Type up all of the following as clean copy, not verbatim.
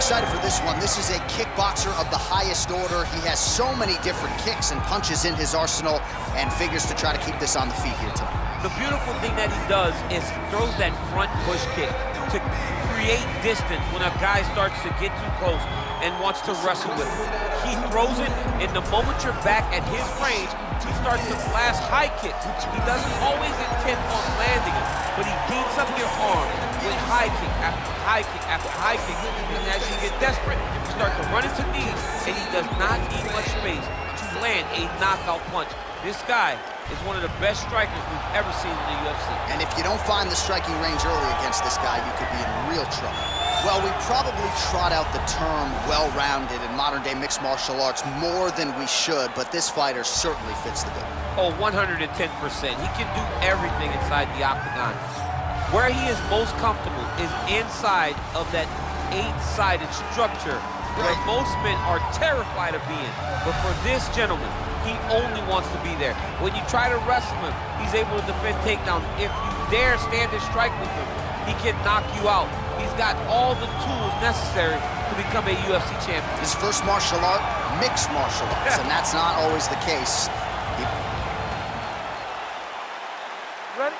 excited for this one. This is a kickboxer of the highest order. He has so many different kicks and punches in his arsenal and figures to try to keep this on the feet here tonight. The beautiful thing that he does is he throws that front push kick to create distance when a guy starts to get too close and wants to wrestle with him. He throws it, and the moment you're back at his range, he starts to blast high kicks. He doesn't always intend on landing it, but he beats up your arm with high kick after high kick after high kick. And as you get desperate, you start to run into knees, and he does not need much space to land a knockout punch. This guy is one of the best strikers we've ever seen in the UFC. And if you don't find the striking range early against this guy, you could be in real trouble. Well, we probably trot out the term well-rounded in modern-day mixed martial arts more than we should, but this fighter certainly fits the bill. Oh, 110%. He can do everything inside the octagon. Where he is most comfortable is inside of that 8-sided structure where most men are terrified of being. But for this gentleman, he only wants to be there. When you try to wrestle him, he's able to defend takedowns. If you dare stand and strike with him, he can knock you out. He's got all the tools necessary to become a UFC champion. His first martial art, mixed martial arts, and that's not always the case. Ready?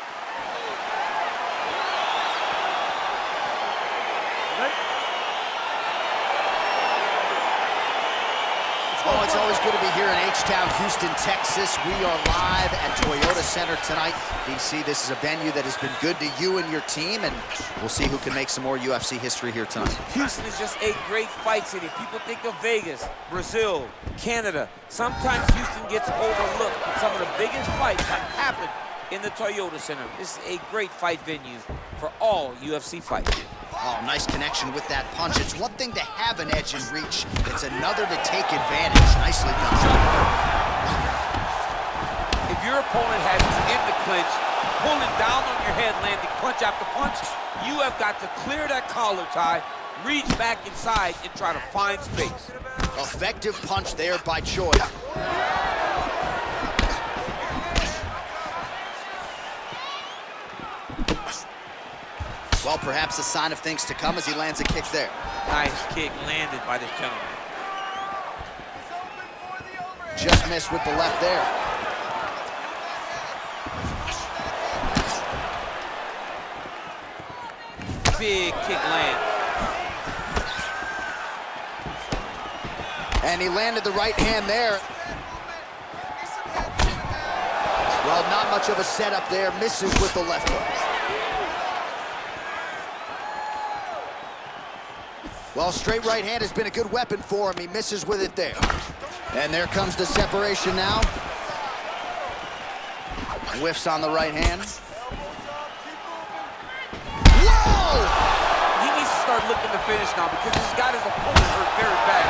Oh, it's always good to be here in H-Town, Houston, Texas. We are live at Toyota Center tonight. DC, this is a venue that has been good to you and your team, and we'll see who can make some more UFC history here tonight. Houston is just a great fight city. People think of Vegas, Brazil, Canada. Sometimes Houston gets overlooked. Some of the biggest fights have happened in the Toyota Center. This is a great fight venue for all UFC fights. Oh, nice connection with that punch. It's one thing to have an edge and reach. It's another to take advantage. Nicely done. If your opponent has you in the clinch, pulling down on your head, landing punch after punch, you have got to clear that collar tie, reach back inside, and try to find space. Effective punch there by Choi. Well, perhaps a sign of things to come as he lands a kick there. Nice kick landed by this gentleman. Just missed with the left there. Big kick land. And he landed the right hand there. Well, not much of a setup there. Misses with the left hook. Well, straight right hand has been a good weapon for him. He misses with it there. And there comes the separation now. Whiffs on the right hand. Whoa! He needs to start looking to finish now because he's got his opponent hurt very bad.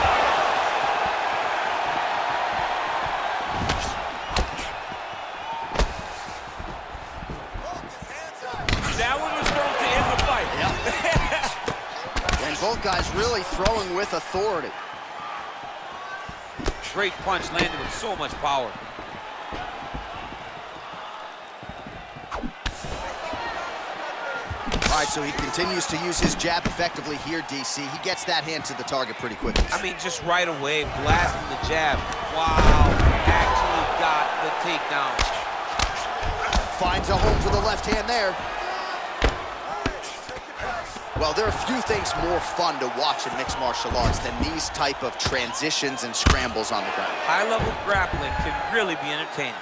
That one was thrown to end the fight. Yep. And both guys really throwing with authority. Great punch landed with so much power. All right, so he continues to use his jab effectively here, DC. He gets that hand to the target pretty quickly. I mean, just right away, blasting the jab. Wow, actually got the takedown. Finds a home for the left hand there. Well, there are few things more fun to watch in mixed martial arts than these type of transitions and scrambles on the ground. High-level grappling can really be entertaining.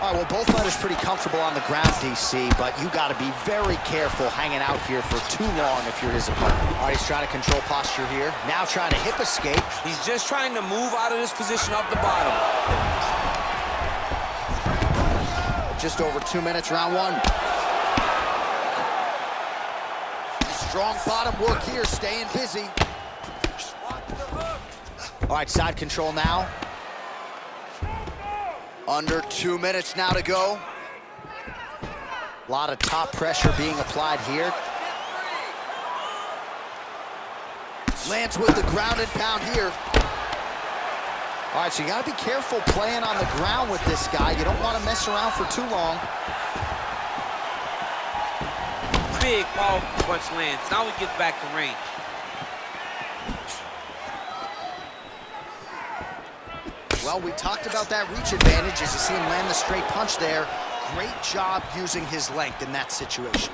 All right, well, both fighters pretty comfortable on the ground, DC, but you got to be very careful hanging out here for too long if you're his opponent. All right, he's trying to control posture here. Now trying to hip escape. He's just trying to move out of this position off the bottom. Just over 2 minutes, round one. Strong bottom work here, staying busy. All right, side control now. Under 2 minutes now to go. A lot of top pressure being applied here. Lands with the ground and pound here. All right, so you got to be careful playing on the ground with this guy. You don't want to mess around for too long. big, powerful punch lands. Now he gets back to range. Well, we talked about that reach advantage as you see him land the straight punch there. Great job using his length in that situation.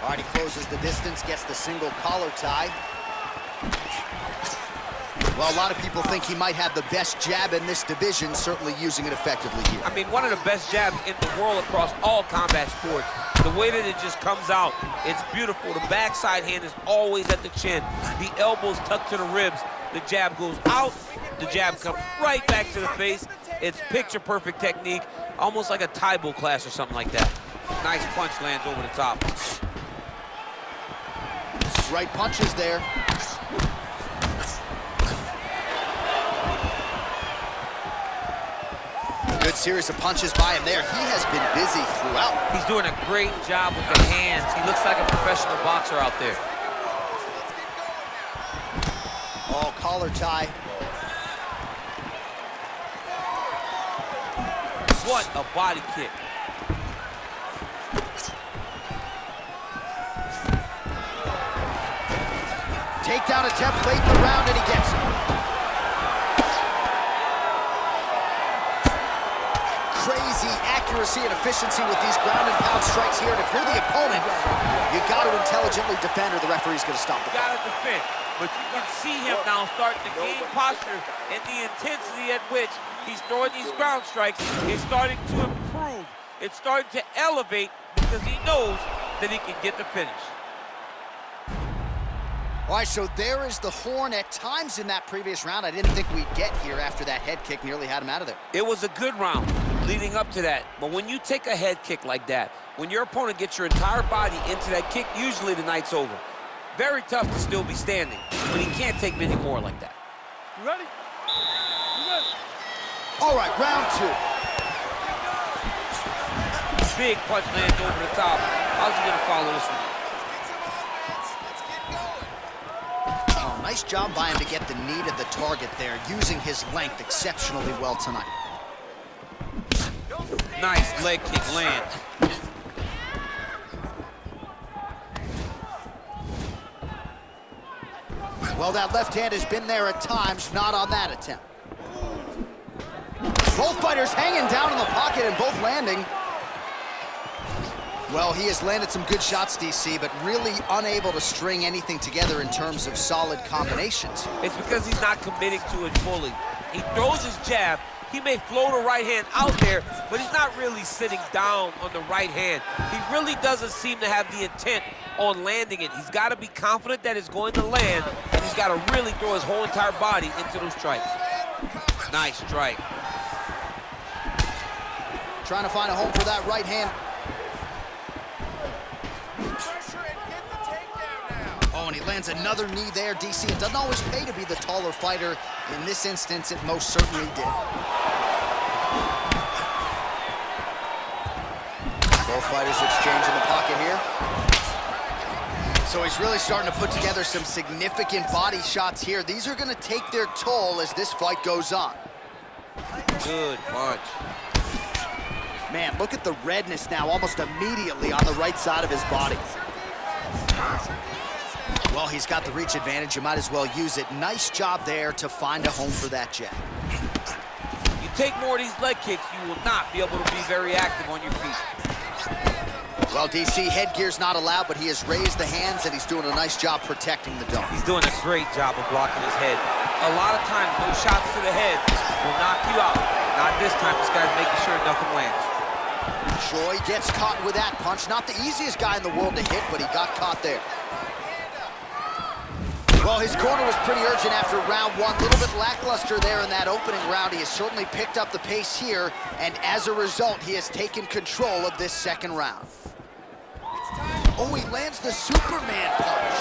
All right, he closes the distance, gets the single collar tie. Well, a lot of people think he might have the best jab in this division, certainly using it effectively here. I mean, one of the best jabs in the world across all combat sports. The way that it just comes out, it's beautiful. The backside hand is always at the chin. The elbows tucked to the ribs. The jab goes out, the jab comes right back to the face. It's picture-perfect technique, almost like a Taibo class or something like that. Nice punch lands over the top. Right punches there. Good series of punches by him there. He has been busy throughout. He's doing a great job with the hands. He looks like a professional boxer out there. Oh, collar tie. What a body kick. Takedown attempt late in the round, and he gets it. Crazy accuracy and efficiency with these ground and pound strikes here. And if you're the opponent, you got to intelligently defend or the referee's going to stop it. You got to defend. But you can see him now starting to gain posture, and the intensity at which he's throwing these ground strikes is starting to improve. It's starting to elevate because he knows that he can get the finish. All right, so there is the horn at times in that previous round. I didn't think we'd get here after that head kick nearly had him out of there. It was a good round leading up to that. But when you take a head kick like that, when your opponent gets your entire body into that kick, usually the night's over. Very tough to still be standing, but he can't take many more like that. You ready? You ready? All right, round two. Big punch lands over the top. How's he gonna follow this one? Oh, nice job by him to get the knee to the target there, using his length exceptionally well tonight. Nice leg kick land. Well, that left hand has been there at times, not on that attempt. Both fighters hanging down in the pocket and both landing. Well, he has landed some good shots, DC, but really unable to string anything together in terms of solid combinations. It's because he's not committing to it fully. He throws his jab. He may float a right hand out there, but he's not really sitting down on the right hand. He really doesn't seem to have the intent on landing it. He's got to be confident that it's going to land, and he's got to really throw his whole entire body into those strikes. Nice strike. Trying to find a home for that right hand. Oh, and he lands another knee there, DC. It doesn't always pay to be the taller fighter. In this instance, it most certainly did. Both fighters exchange in the pocket here. So he's really starting to put together some significant body shots here. These are going to take their toll as this fight goes on. Good punch. Man, look at the redness now almost immediately on the right side of his body. Well, he's got the reach advantage. You might as well use it. Nice job there to find a home for that jab. You take more of these leg kicks, you will not be able to be very active on your feet. Well, DC, headgear's not allowed, but he has raised the hands, and he's doing a nice job protecting the dome. He's doing a great job of blocking his head. A lot of times, those shots to the head will knock you out. Not this time. This guy's making sure nothing lands. Choi gets caught with that punch. Not the easiest guy in the world to hit, but he got caught there. Well, his corner was pretty urgent after round one. A little bit lackluster there in that opening round. He has certainly picked up the pace here, and as a result, he has taken control of this second round. Oh, he lands the Superman punch.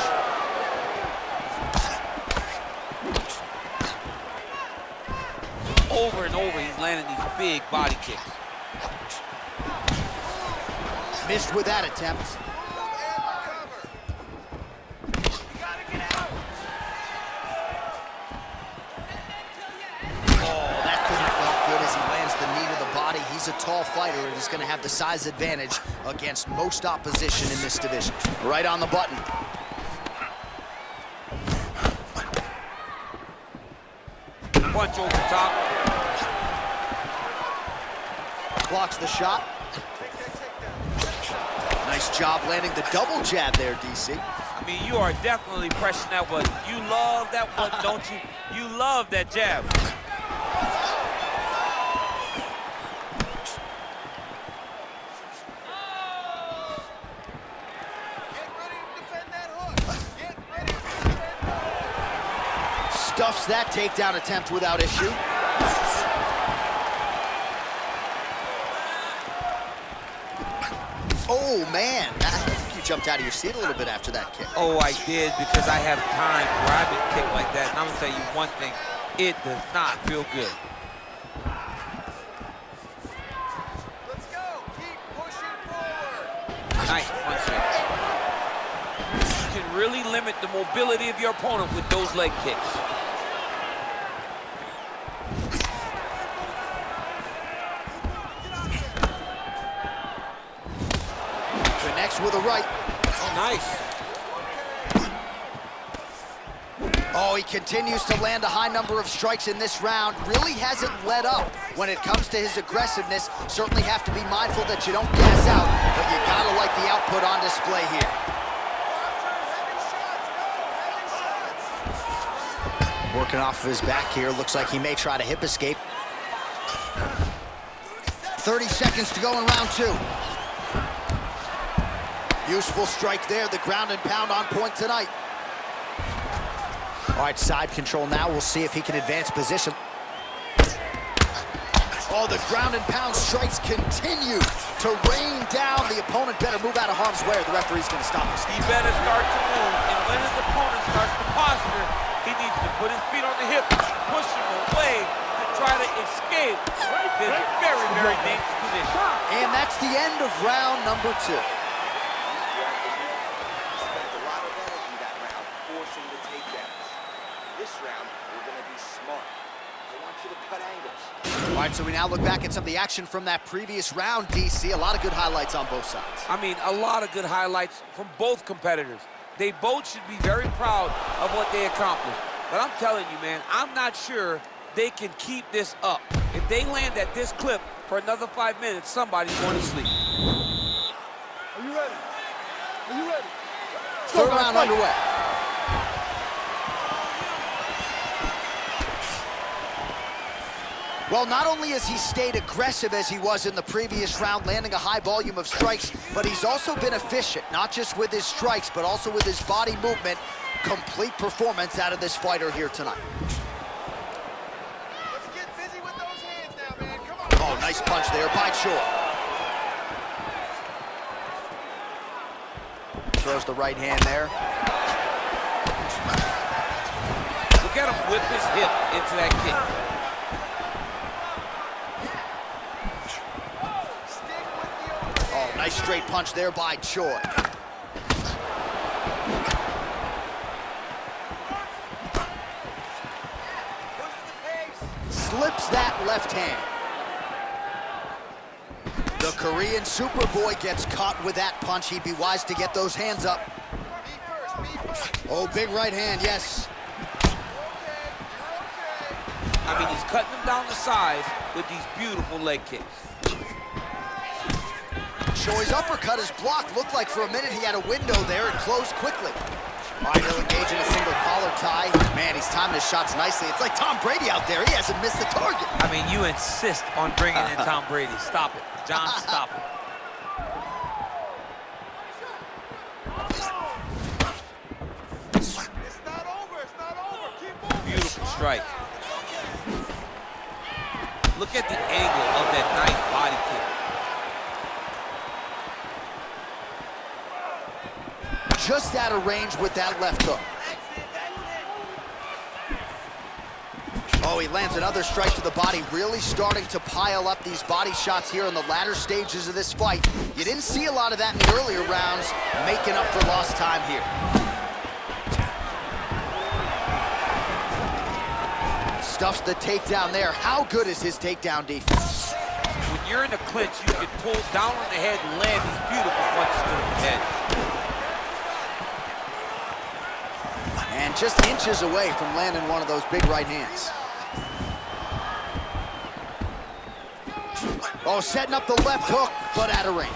Over and over, he's landing these big body kicks. Missed with that attempt. is a tall fighter and is going to have the size advantage against most opposition in this division. Right on the button. Punch over the top. Blocks the shot. Nice job landing the double jab there, DC. I mean, you are definitely pressing that one. You love that one, don't you? You love that jab. Stuffs that takedown attempt without issue. Oh, man. I think you jumped out of your seat a little bit after that kick. Oh, I did, because I have time grabbing kick like that. And I'm going to tell you one thing. It does not feel good. Let's go. Keep pushing forward. Nice punch there. You can really limit the mobility of your opponent with those leg kicks. With a right. Oh, nice. Oh, he continues to land a high number of strikes in this round. Really hasn't let up when it comes to his aggressiveness. Certainly have to be mindful that you don't gas out, but you gotta like the output on display here. Working off of his back here. Looks like he may try to hip escape. 30 seconds to go in round two. Useful strike there, the ground and pound on point tonight. All right, side control now. We'll see if he can advance position. Oh, the ground and pound strikes continue to rain down. The opponent better move out of harm's way or the referee's gonna stop this. He better start to move, and when his opponent starts to posture, he needs to put his feet on the hip, push him away to try to escape this very, very dangerous position. And that's the end of round number two. All right, so we now look back at some of the action from that previous round, DC. A lot of good highlights on both sides. I mean, a lot of good highlights from both competitors. They both should be very proud of what they accomplished. But I'm telling you, man, I'm not sure they can keep this up. If they land at this clip for another 5 minutes, somebody's going to sleep. Are you ready? Are you ready? Third round underway. Well, not only has he stayed aggressive as he was in the previous round, landing a high volume of strikes, but he's also been efficient, not just with his strikes, but also with his body movement. Complete performance out of this fighter here tonight. Let's get busy with those hands now, man. Come on. Oh, nice punch there by Choi. Throws the right hand there. Look at him whip his hip into that kick. Nice straight punch there by Choi. Slips that left hand. The Korean Superboy gets caught with that punch. He'd be wise to get those hands up. Oh, big right hand, yes. I mean, he's cutting them down the sides with these beautiful leg kicks. Choi's uppercut is blocked. Looked like for a minute he had a window there and closed quickly. All right, he'll engage in a single collar tie. Man, he's timing his shots nicely. It's like Tom Brady out there. He hasn't missed the target. I mean, you insist on bringing in Tom Brady. Stop it. John, stop it. It's not over. It's not over. Keep moving. Beautiful strike. Look at the angle of that nice body kick. Just out of range with that left hook. Oh, he lands another strike to the body, really starting to pile up these body shots here in the latter stages of this fight. You didn't see a lot of that in the earlier rounds, making up for lost time here. Stuffs the takedown there. How good is his takedown defense? With you're in a clinch, you can pull down on the head and land these beautiful punches to the head. And just inches away from landing one of those big right hands. Oh, setting up the left hook, but out of range.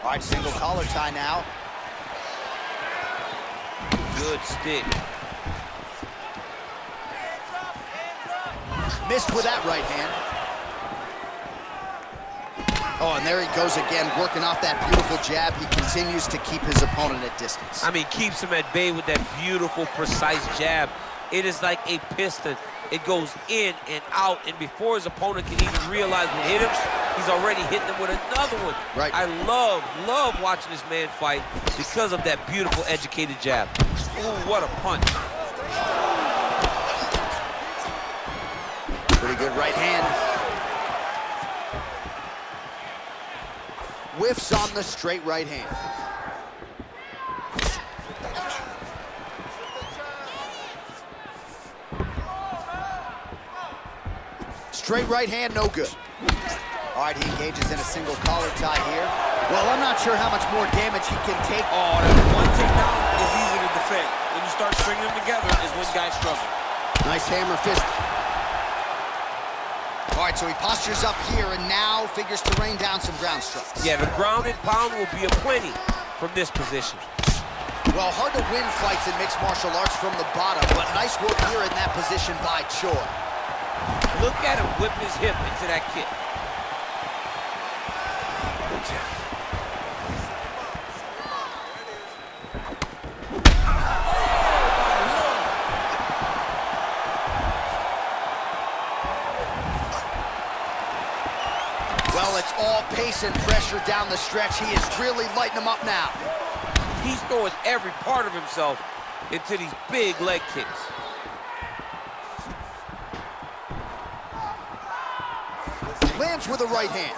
All right, single collar tie now. Good stick. Missed with that right hand. Oh, and there he goes again, working off that beautiful jab. He continues to keep his opponent at distance. I mean, keeps him at bay with that beautiful, precise jab. It is like a piston. It goes in and out, and before his opponent can even realize what hit him, he's already hitting him with another one. Right. I love watching this man fight because of that beautiful, educated jab. Ooh, what a punch. Pretty good right hand. Whiffs on the straight right hand. Straight right hand, no good. All right, he engages in a single collar tie here. Well, I'm not sure how much more damage he can take. Oh, that one takedown is easy to defend. When you start stringing them together is when guys struggle. Nice hammer fist. All right, so he postures up here and now figures to rain down some ground strikes. Yeah, the ground and pound will be aplenty from this position. Well, hard to win fights in mixed martial arts from the bottom, but nice work here in that position by Choi. Look at him whip his hip into that kick. Well, it's all pace and pressure down the stretch. He is really lighting them up now. He's throwing every part of himself into these big leg kicks. Lands with a right hand.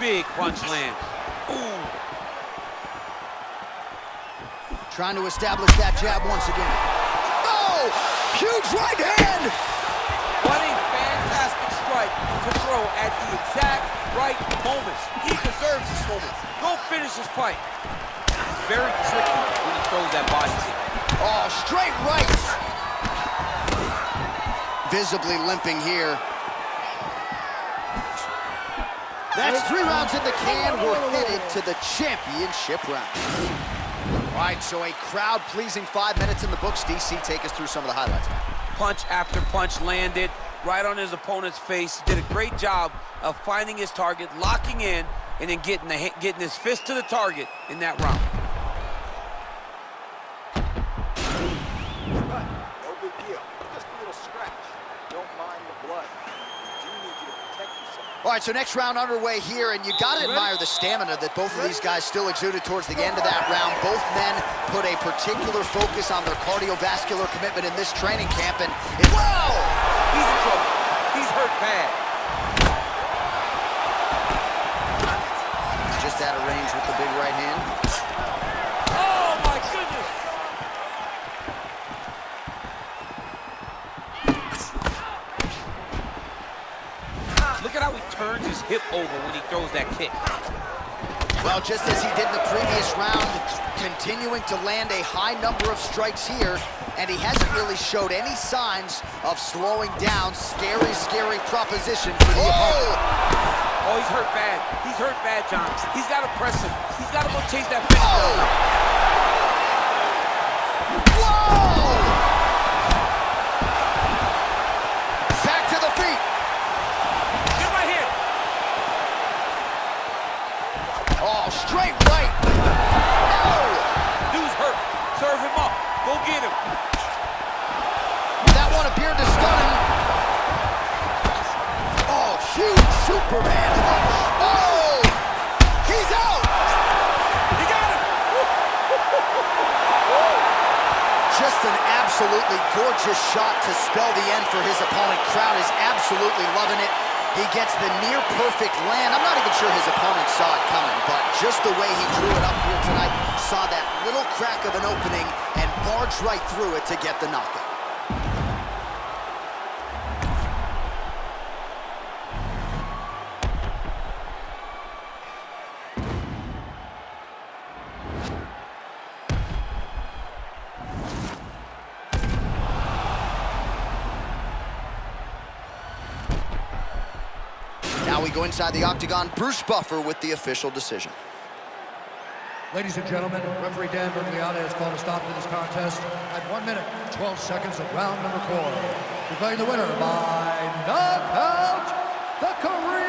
Big punch lands. Ooh. Trying to establish that jab once again. Oh! Huge right hand! What a fantastic strike to throw at the exact right moments. He deserves this moment. Go finish his fight. It's very tricky when he throws that body kick. Oh, straight right! Visibly limping here. That's 3 rounds in the can. We're headed to the championship round. All right, so a crowd-pleasing 5 minutes in the books. DC, take us through some of the highlights. Punch after punch landed right on his opponent's face. He did a great job of finding his target, locking in, and then getting his fist to the target in that round. No big deal. Just a little scratch. Don't mind the blood. We do need you to protect yourself. All right, so next round underway here, and you got to admire the stamina that both of these guys still exuded towards the end of that round. Both men put a particular focus on their cardiovascular commitment in this training camp, and whoa! He's in trouble. He's hurt bad. Just out of range with the big right hand. Oh, my goodness! Look at how he turns his hip over when he throws that kick. Well, just as he did in the previous round, continuing to land a high number of strikes here, and he hasn't really showed any signs of slowing down. Scary, scary proposition for the opponent. Oh, he's hurt bad. He's hurt bad, John. He's got to press him. He's got to go chase that finish. Whoa! Back to the feet. Get right here. Oh, straight right. Oh! Dude's hurt. Serve him up. Go get him. That one appeared to stun him. Oh, huge Superman punch. Oh! He's out! He got him. Just an absolutely gorgeous shot to spell the end for his opponent. Crowd is absolutely loving it. He gets the near-perfect land. I'm not even sure his opponent saw it coming, but just the way he drew it up here tonight, saw that little crack of an opening and barged right through it to get the knockout. Now we go inside the octagon. Bruce Buffer with the official decision. Ladies and gentlemen, referee Dan Bergliata has called a stop to this contest at 1 minute, 12 seconds of round number 4. Declaring the winner by knockout, the Korean